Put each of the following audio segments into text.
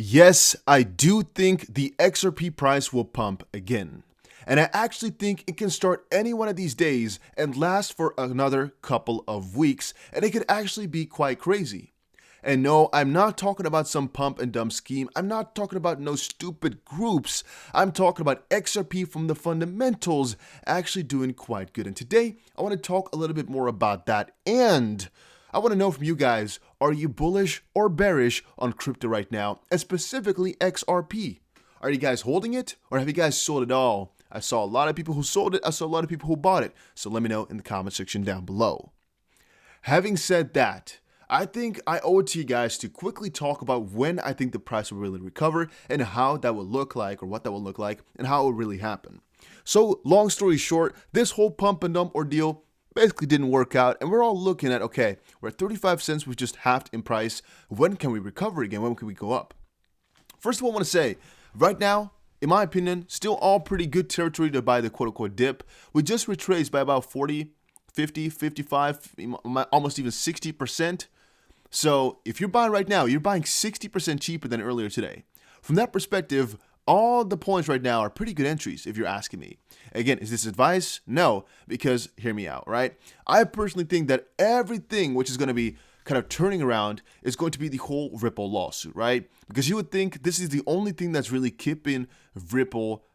Yes, I do think the XRP price will pump again. And I actually think it can start any one of these days and last for another couple of weeks, and it could actually be quite crazy. And no, I'm not talking about some pump and dump scheme. I'm not talking about no stupid groups. I'm talking about XRP from the fundamentals actually doing quite good. And today, I want to talk a little bit more about that. And I want to know from you guys, are you bullish or bearish on crypto right now, and specifically XRP? Are you guys holding it, or have you guys sold it all? I saw a lot of people who sold it. I saw a lot of people who bought it. So let me know in the comment section down below. Having said that, I think I owe it to you guys to quickly talk about when I think the price will really recover and how that will look like, or what that will look like, and how it will really happen. So long story short, this whole pump and dump ordeal basically didn't work out, and we're all looking at, okay, we're at 35 cents, we've just halved in price. When can we recover again? When can we go up? First of all, I want to say, right now, in my opinion, still all pretty good territory to buy the quote-unquote dip. We just retraced by about 40, 50, 55, almost even 60%. So if you're buying right now, you're buying 60% cheaper than earlier today. From that perspective, all the points right now are pretty good entries, if you're asking me. Again, is this advice? No, because hear me out, right? I personally think that everything which is going to be kind of turning around is going to be the whole Ripple lawsuit, right? Because you would think this is the only thing that's really keeping Ripple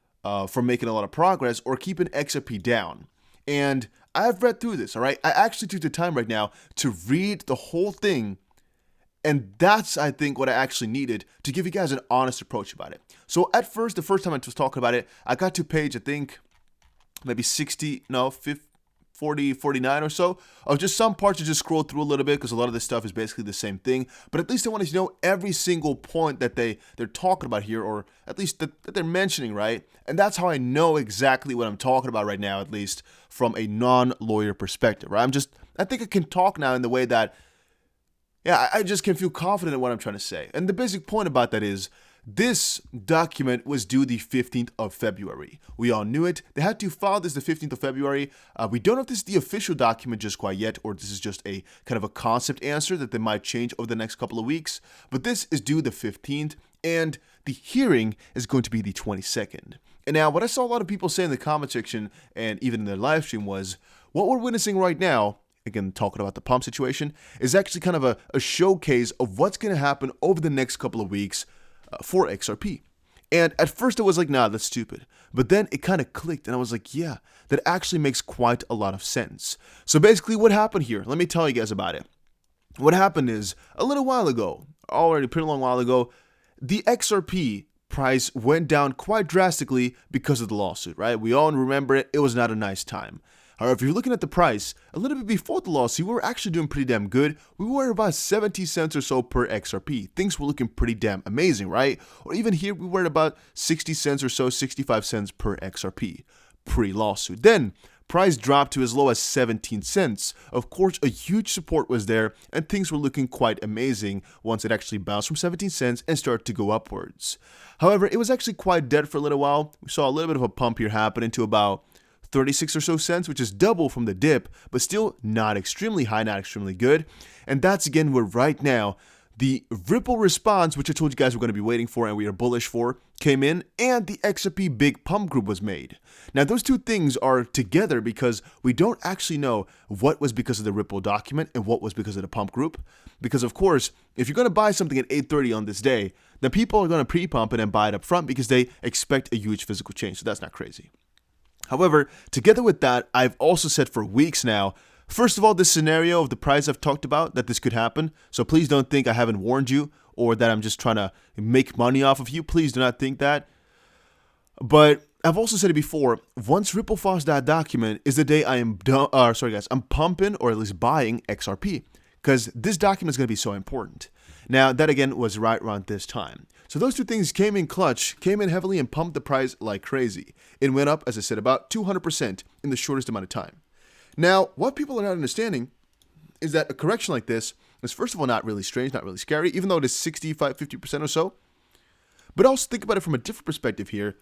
from making a lot of progress or keeping XRP down. And I've read through this, all right? I actually took the time right now to read the whole thing. And that's, I think, what I actually needed to give you guys an honest approach about it. So at first, the first time I was talking about it, I got to page, I think, maybe 40, 49 or so, of just some parts to just scroll through a little bit, because a lot of this stuff is basically the same thing. But at least I wanted to know every single point that they're talking about here, or at least that they're mentioning, right? And that's how I know exactly what I'm talking about right now, at least from a non-lawyer perspective, right? I think I can talk now in the way that, yeah, I just can feel confident in what I'm trying to say. And the basic point about that is, this document was due the 15th of February. We all knew it. They had to file this the 15th of February. We don't know if this is the official document just quite yet, or this is just a kind of a concept answer that they might change over the next couple of weeks. But this is due the 15th, and the hearing is going to be the 22nd. And now, what I saw a lot of people say in the comment section, and even in their live stream, was what we're witnessing right now, again, talking about the pump situation, is actually kind of a showcase of what's going to happen over the next couple of weeks for XRP. And at first I was like, nah, that's stupid. But then it kind of clicked, and I was like, yeah, that actually makes quite a lot of sense. So basically what happened here, let me tell you guys about it. What happened is, a little while ago, already a pretty long while ago, the XRP price went down quite drastically because of the lawsuit, right? We all remember it. It was not a nice time. However, if you're looking at the price, a little bit before the lawsuit, we were actually doing pretty damn good. We were about 70 cents or so per XRP. Things were looking pretty damn amazing, right? Or even here, we were at about 60 cents or so, 65 cents per XRP pre-lawsuit. Then, price dropped to as low as 17 cents. Of course, a huge support was there, and things were looking quite amazing once it actually bounced from 17 cents and started to go upwards. However, it was actually quite dead for a little while. We saw a little bit of a pump here happen to about 36 or so cents, which is double from the dip, but still not extremely high, not extremely good. And that's again where right now the Ripple response, which I told you guys we're going to be waiting for and we are bullish for, came in, and the XRP big pump group was made. Now those two things are together because we don't actually know what was because of the Ripple document and what was because of the pump group. Because of course, if you're going to buy something at 8:30 on this day, then people are going to pre-pump it and buy it up front because they expect a huge physical change. So that's not crazy. However, together with that, I've also said for weeks now, first of all, this scenario of the price I've talked about, that this could happen. So please don't think I haven't warned you or that I'm just trying to make money off of you. Please do not think that. But I've also said it before, once Ripple files that document is the day I am done, I'm pumping or at least buying XRP, because this document is going to be so important. Now, that again was right around this time. So those two things came in clutch, came in heavily, and pumped the price like crazy. It went up, as I said, about 200% in the shortest amount of time. Now, what people are not understanding is that a correction like this is, first of all, not really strange, not really scary, even though it is 65, 50% or so. But also think about it from a different perspective here.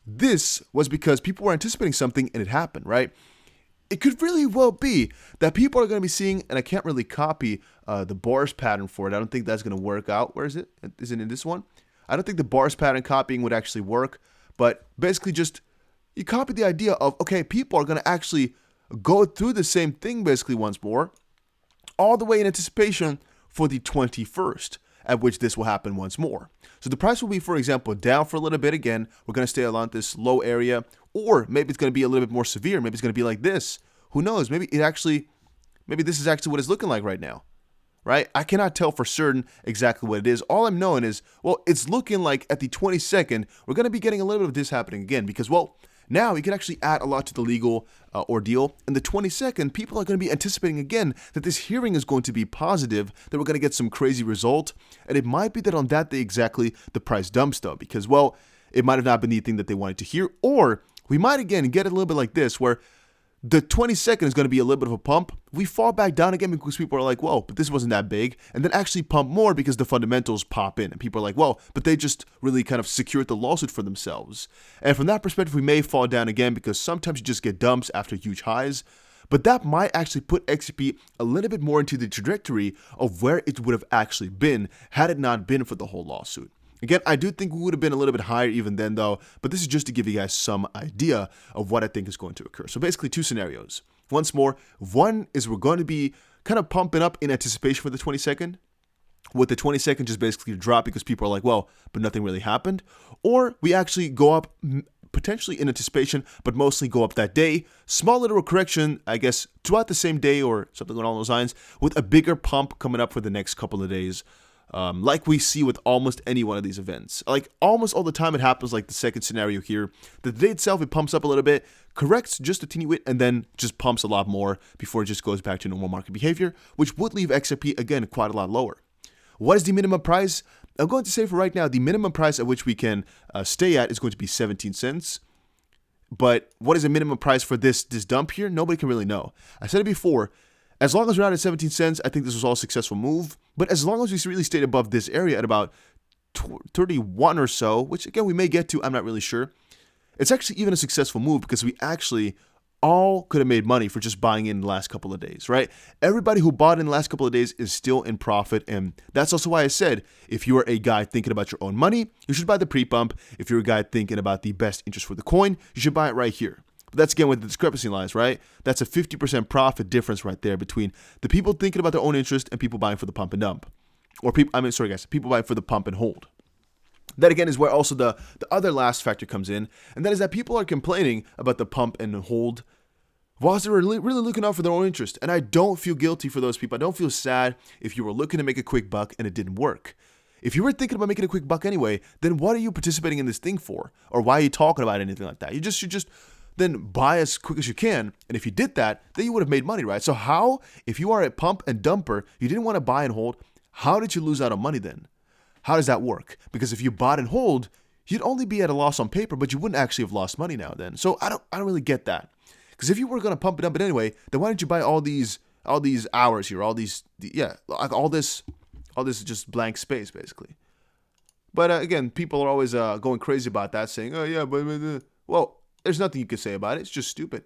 This was because people were anticipating something and it happened, right? It could really well be that people are going to be seeing, and I can't really copy the bars pattern for it. I don't think that's going to work out. Where is it? Is it in this one? I don't think the bars pattern copying would actually work, but basically just you copy the idea of, okay, people are going to actually go through the same thing basically once more, all the way in anticipation for the 21st, at which this will happen once more. So the price will be, for example, down for a little bit again. We're going to stay along this low area, or maybe it's going to be a little bit more severe. Maybe it's going to be like this. Who knows? Maybe this is actually what it's looking like right now, right? I cannot tell for certain exactly what it is. All I'm knowing is, well, it's looking like at the 22nd, we're going to be getting a little bit of this happening again because, well, now we can actually add a lot to the legal ordeal. And the 22nd, people are going to be anticipating again that this hearing is going to be positive, that we're going to get some crazy result. And it might be that on that day exactly the price dumps though, because, well, it might have not been the thing that they wanted to hear. Or we might again get a little bit like this where the 22nd is going to be a little bit of a pump. We fall back down again because people are like, whoa, but this wasn't that big. And then actually pump more because the fundamentals pop in. And people are like, well, but they just really kind of secured the lawsuit for themselves. And from that perspective, we may fall down again because sometimes you just get dumps after huge highs. But that might actually put XRP a little bit more into the trajectory of where it would have actually been had it not been for the whole lawsuit. Again, I do think we would have been a little bit higher even then though, but this is just to give you guys some idea of what I think is going to occur. So basically 2 scenarios. Once more, one is we're going to be kind of pumping up in anticipation for the 22nd, with the 22nd just basically drop because people are like, well, but nothing really happened. Or we actually go up potentially in anticipation, but mostly go up that day. Small little correction, I guess, throughout the same day or something along those lines, with a bigger pump coming up for the next couple of days. Like we see with almost any one of these events. Like almost all the time it happens like the second scenario here. The day itself, it pumps up a little bit, corrects just a teeny bit, and then just pumps a lot more before it just goes back to normal market behavior, which would leave XRP, again, quite a lot lower. What is the minimum price? I'm going to say for right now, the minimum price at which we can stay at is going to be 17 cents. But what is the minimum price for this dump here? Nobody can really know. I said it before. As long as we're not at 17 cents, I think this was all a successful move. But as long as we really stayed above this area at about 31 or so, which again, we may get to, I'm not really sure. It's actually even a successful move because we actually all could have made money for just buying in the last couple of days, right? Everybody who bought in the last couple of days is still in profit. And that's also why I said, if you are a guy thinking about your own money, you should buy the pre-pump. If you're a guy thinking about the best interest for the coin, you should buy it right here. But that's again where the discrepancy lies, right? That's a 50% profit difference right there between the people thinking about their own interest and people buying for the pump and dump. Or people buying for the pump and hold. That again is where also the other last factor comes in, and that is that people are complaining about the pump and hold whilst they're really looking out for their own interest. And I don't feel guilty for those people. I don't feel sad if you were looking to make a quick buck and it didn't work. If you were thinking about making a quick buck anyway, then what are you participating in this thing for? Or why are you talking about anything like that? You should just then buy as quick as you can. And if you did that, then you would have made money, right? So how, if you are a pump and dumper, you didn't want to buy and hold, how did you lose out on money then? How does that work? Because if you bought and hold, you'd only be at a loss on paper, but you wouldn't actually have lost money now then. So I don't really get that. Because if you were going to pump it up anyway, then why didn't you buy all these hours here, all this just blank space basically. But again, people are always going crazy about that, saying, oh yeah, but well, there's nothing you can say about it. It's just stupid.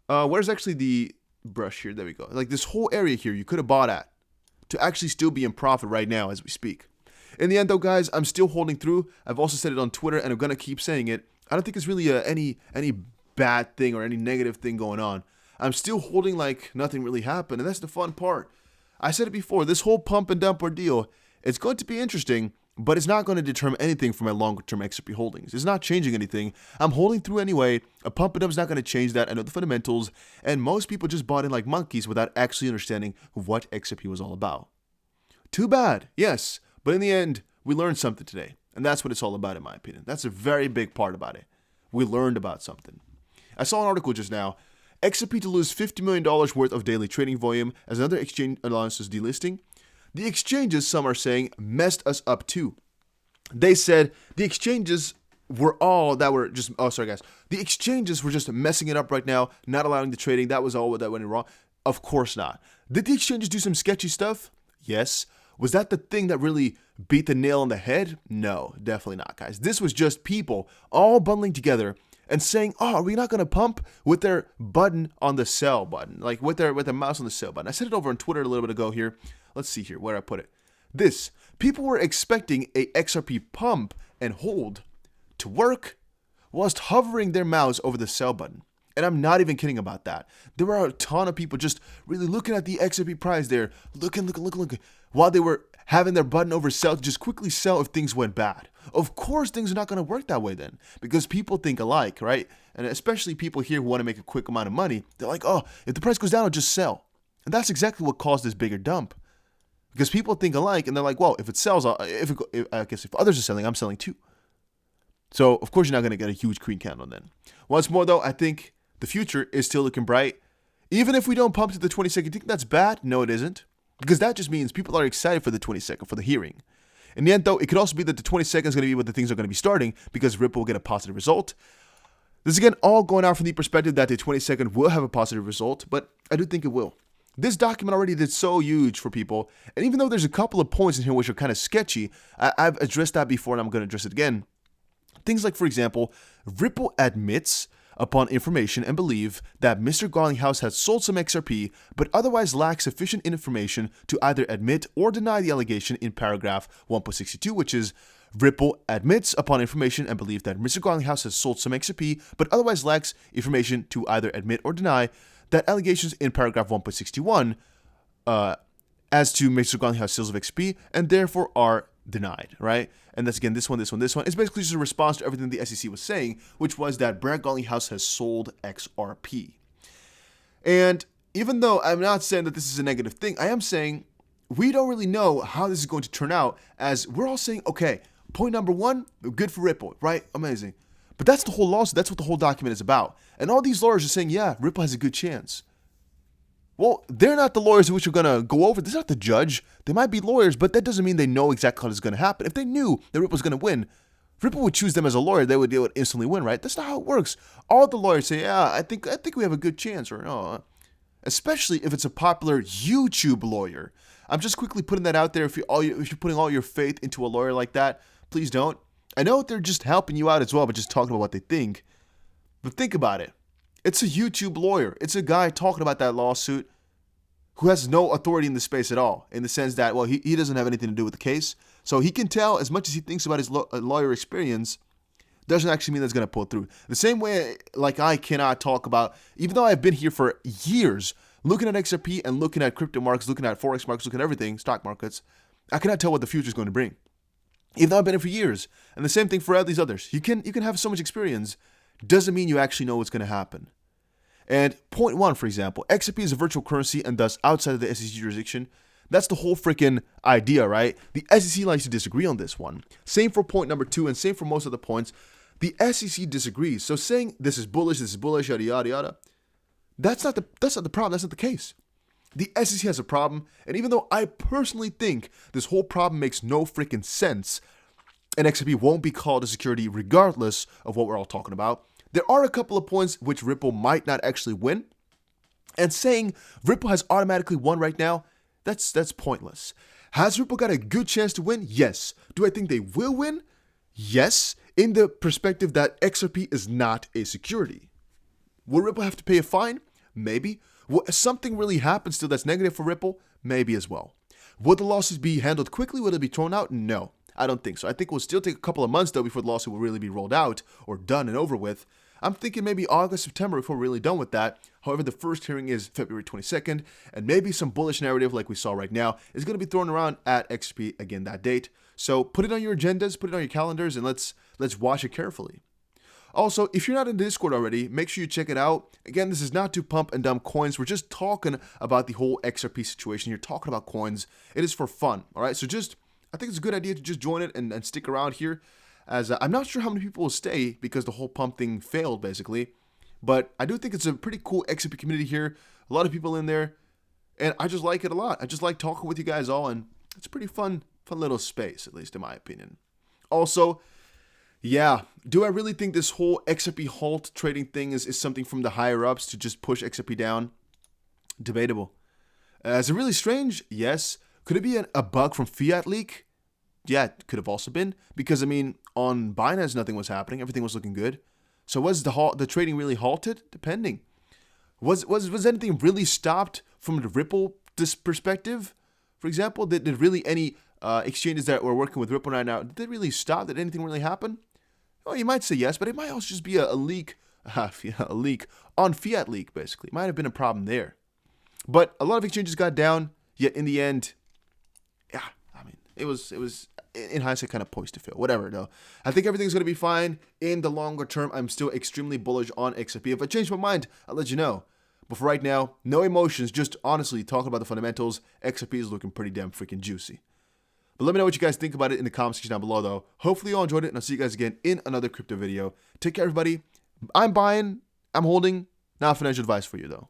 Where's actually the brush here? There we go. Like this whole area here, you could have bought at to actually still be in profit right now as we speak. In the end though, guys, I'm still holding through. I've also said it on Twitter and I'm going to keep saying it. I don't think it's really any bad thing or any negative thing going on. I'm still holding like nothing really happened, and that's the fun part. I said it before, this whole pump and dump ordeal, it's going to be interesting, but it's not going to determine anything for my longer-term XRP holdings. It's not changing anything. I'm holding through anyway. A pump and dump is not going to change that. I know the fundamentals, and most people just bought in like monkeys without actually understanding what XRP was all about. Too bad, yes, but in the end, we learned something today, and that's what it's all about in my opinion. That's a very big part about it. We learned about something. I saw an article just now. XRP to lose $50 million worth of daily trading volume as another exchange announces delisting. The exchanges, some are saying, messed us up too. They said the exchanges were the exchanges were just messing it up right now, not allowing the trading. That was all that went wrong. Of course not. Did the exchanges do some sketchy stuff? Yes. Was that the thing that really beat the nail on the head? No, definitely not, guys. This was just people all bundling together and saying, oh, are we not going to pump with their button on the sell button, like with their mouse on the sell button. I said it over on Twitter a little bit ago here. Let's see here where I put it. This, People were expecting a XRP pump and hold to work whilst hovering their mouse over the sell button. And I'm not even kidding about that. There were a ton of people just really looking at the XRP price there, looking, while they were having their button over sell to just quickly sell if things went bad. Of course, things are not going to work that way then, because people think alike, right? And especially people here who want to make a quick amount of money, they're like, oh, if the price goes down, I'll just sell. And that's exactly what caused this bigger dump. Because people think alike, and they're like, well, if it sells, I guess if others are selling, I'm selling too. So, of course, you're not going to get a huge green candle then. Once more, though, I think the future is still looking bright. Even if we don't pump to the 22nd, do you think that's bad? No, it isn't. Because that just means people are excited for the 22nd, for the hearing. In the end, though, it could also be that the 22nd is going to be when the things are going to be starting, because Ripple will get a positive result. This is, again, all going out from the perspective that the 22nd will have a positive result, but I do think it will. This document already did so huge for people, and even though there's a couple of points in here which are kind of sketchy, I've addressed that before and I'm going to address it again. Things like, for example, Ripple admits upon information and belief that Mr. Garlinghouse has sold some XRP, but otherwise lacks sufficient information to either admit or deny the allegation in paragraph 1.62, which is Ripple admits upon information and belief that Mr. Garlinghouse has sold some XRP, but otherwise lacks information to either admit or deny that allegations in paragraph 1.61 as to Mr. Garlinghouse's sales of XRP, and therefore are denied, right? And that's, again, this one. It's basically just a response to everything the SEC was saying, which was that Brad Garlinghouse has sold XRP. And even though I'm not saying that this is a negative thing, I am saying we don't really know how this is going to turn out, as we're all saying, okay, point number one, good for Ripple, right? Amazing. But that's the whole lawsuit. That's what the whole document is about. And all these lawyers are saying, yeah, Ripple has a good chance. Well, they're not the lawyers which are going to go over. This is not the judge. They might be lawyers, but that doesn't mean they know exactly how this is going to happen. If they knew that Ripple was going to win, Ripple would choose them as a lawyer. They would instantly win, right? That's not how it works. All the lawyers say, yeah, I think we have a good chance, or no. Especially if it's a popular YouTube lawyer. I'm just quickly putting that out there. If you're putting all your faith into a lawyer like that, please don't. I know they're just helping you out as well, but just talking about what they think. But think about it. It's a YouTube lawyer. It's a guy talking about that lawsuit who has no authority in the space at all, in the sense that, well, he doesn't have anything to do with the case. So he can tell as much as he thinks about his lawyer experience, doesn't actually mean that's going to pull through. The same way, like, I cannot talk about, even though I've been here for years, looking at XRP and looking at crypto markets, looking at Forex markets, looking at everything, stock markets, I cannot tell what the future is going to bring. Even though I've been here for years. And the same thing for all these others. You can have so much experience, doesn't mean you actually know what's going to happen. And point one, for example, XRP is a virtual currency and thus outside of the SEC jurisdiction. That's the whole freaking idea, right? The SEC likes to disagree on this one. Same for point number two, and same for most of the points. The SEC disagrees. So saying this is bullish, yada, yada, yada, that's not the problem. That's not the case. The SEC has a problem, and even though I personally think this whole problem makes no freaking sense, and XRP won't be called a security regardless of what we're all talking about, there are a couple of points which Ripple might not actually win. And saying Ripple has automatically won right now, that's pointless. Has Ripple got a good chance to win? Yes. Do I think they will win? Yes, in the perspective that XRP is not a security. Will Ripple have to pay a fine? Maybe. Will something really happen still that's negative for Ripple? Maybe as well. Will the lawsuits be handled quickly? Will it be thrown out? No, I don't think so. I think it will still take a couple of months, though, before the lawsuit will really be rolled out or done and over with. I'm thinking maybe August, September before we're really done with that. However, the first hearing is February 22nd, and maybe some bullish narrative like we saw right now is going to be thrown around at XRP again that date. So put it on your agendas, put it on your calendars, and let's watch it carefully. Also, if you're not in the Discord already, make sure you check it out. Again, this is not to pump and dump coins. We're just talking about the whole XRP situation. You're talking about coins. It is for fun, all right? So I think it's a good idea to just join it and stick around here, as I'm not sure how many people will stay because the whole pump thing failed, basically. But I do think it's a pretty cool XRP community here. A lot of people in there, and I just like it a lot. I just like talking with you guys all, and it's a pretty fun little space, at least in my opinion. Also, yeah, do I really think this whole XRP halt trading thing is something from the higher ups to just push XRP down? Debatable. Is it really strange? Yes. Could it be a bug from Fiat leak? Yeah, it could have also been, because I mean, on Binance nothing was happening, everything was looking good. So was the trading really halted? Depending. Was anything really stopped from the Ripple perspective? For example, did really any exchanges that were working with Ripple right now, did they really stop? Did anything really happen? Well, you might say yes, but it might also just be a leak, a leak on fiat leak, basically. It might have been a problem there. But a lot of exchanges got down, yet in the end, yeah, I mean, it was in hindsight kind of poised to fail. Whatever, though. I think everything's going to be fine in the longer term. I'm still extremely bullish on XRP. If I change my mind, I'll let you know. But for right now, no emotions, just honestly talking about the fundamentals. XRP is looking pretty damn freaking juicy. But let me know what you guys think about it in the comment section down below, though. Hopefully you all enjoyed it, and I'll see you guys again in another crypto video. Take care, everybody. I'm buying, I'm holding, not financial advice for you, though.